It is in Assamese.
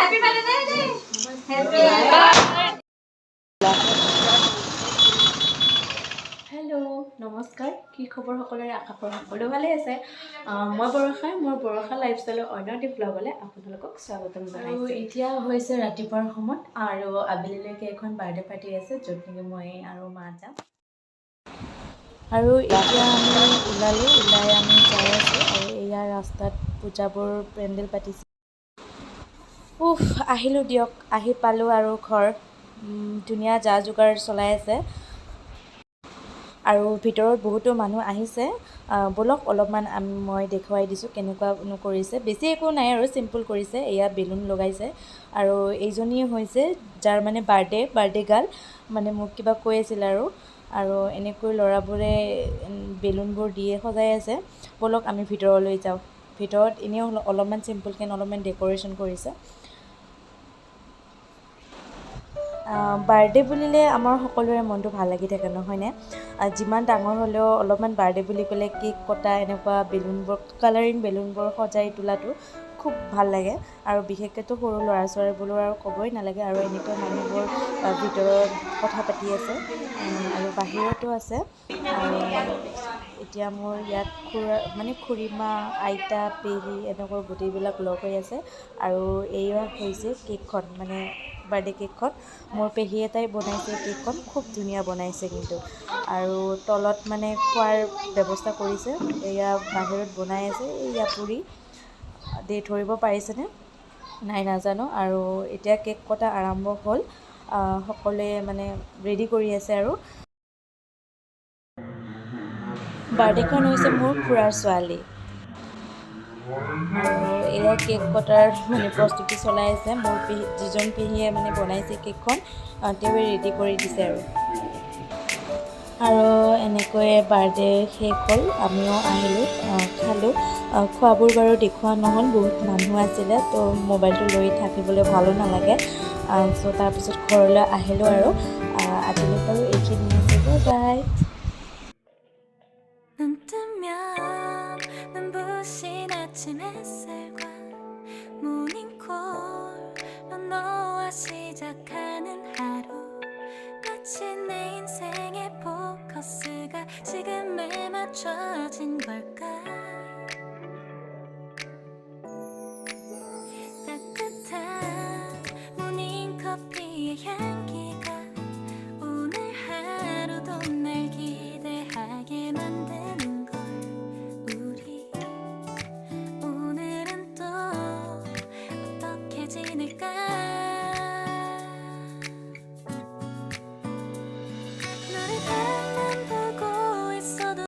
হ্যাপি বাৰ্থডে হেল্ল' নমস্কাৰ কি খবৰ সকলোৰে আশা কৰোঁ সকলো ভালে আছে মই বৰষাই মোৰ বৰষা লাইফষ্টাইলৰ অন্য এটি ব্লগলৈ আপোনালোকক স্বাগতম জনাইছোঁ এতিয়া হৈছে ৰাতিপুৱাৰ সময়ত আৰু আবেলিলৈকে এখন বাৰ্থডে পাৰ্টি আছে য'ত নেকি মই আৰু মা যাম আৰু এতিয়া আমি ওলাই আমি যাই আছোঁ আৰু এয়া ৰাস্তাত পূজাবোৰ পেণ্ডেল পাতিছে আহিলোঁ দিয়ক আহি পালোঁ আৰু ঘৰ ধুনীয়া যা যোগাৰ চলাই আছে আৰু ভিতৰত বহুতো মানুহ আহিছে বলক অলপমান মই দেখুৱাই দিছোঁ কেনেকুৱানো কৰিছে বেছি একো নাই আৰু চিম্পল কৰিছে এয়া বেলুন লগাইছে আৰু এইজনী হৈছে যাৰ মানে বাৰ্থডে গাৰ্ল মানে মোক কিবা কৈ আছিল আৰু এনেকৈ ল'ৰাবোৰে বেলুনবোৰ দিয়ে সজাই আছে বলক আমি ভিতৰলৈ যাওঁ ভিতৰত এনেও অলপমান চিম্পলকৈ অলপমান ডেক'ৰেশ্যন কৰিছে বাৰ্থডে বুলিলে আমাৰ সকলোৰে মনটো ভাল লাগি থাকে নহয়নে যিমান ডাঙৰ হ'লেও অলপমান বাৰ্থডে বুলি ক'লে কেক কটা এনেকুৱা বেলুনবোৰ কালাৰিং বেলুনবোৰ সজাই তোলাটো খুব ভাল লাগে আৰু বিশেষকৈতো সৰু ল'ৰা ছোৱালীবোৰৰ আৰু ক'বই নালাগে আৰু এনেকুৱা মানুহবোৰ ভিতৰত কথা পাতি আছে আৰু বাহিৰতো আছে আৰু এতিয়া মোৰ ইয়াত খুৰীমা আইতা পেহী এনেকুৱা গোটেইবিলাক লগ হৈ আছে আৰু এয়া হৈছে কেকখন মানে বাৰ্থডে কেকখন মোৰ পেহী এটাই বনাইছে কেকখন খুব ধুনীয়া বনাইছে কিন্তু আৰু তলত মানে খোৱাৰ ব্যৱস্থা কৰিছে এয়া বাহিৰত বনাই আছে এয়া পুৰি ধৰিব পাৰিছেনে নাই নাজানো আৰু এতিয়া কেক কটা আৰম্ভ হ'ল সকলোৱে মানে ৰেডি কৰি আছে আৰু বাৰ্থডেখন হৈছে মোৰ খুৰাৰ ছোৱালী আৰু এয়া কেক কটাৰ মানে প্ৰস্তুতি চলাই আছে মোৰ যিজন পেহীয়ে মানে বনাইছে কেকখন তেওঁৱে ৰেডি কৰি দিছে আৰু এনেকৈয়ে বাৰ্থডে শেষ হ'ল আমিও আহিলোঁ খালোঁ খোৱাবোৰ বাৰু দেখুওৱা নহ'ল বহুত মানুহ আছিলে তো মোবাইলটো লৈ থাকিবলৈ ভালো নালাগে চ' তাৰপিছত ঘৰলৈ আহিলোঁ আৰু আজিলৈ বাৰু এইখিনি আছে বাই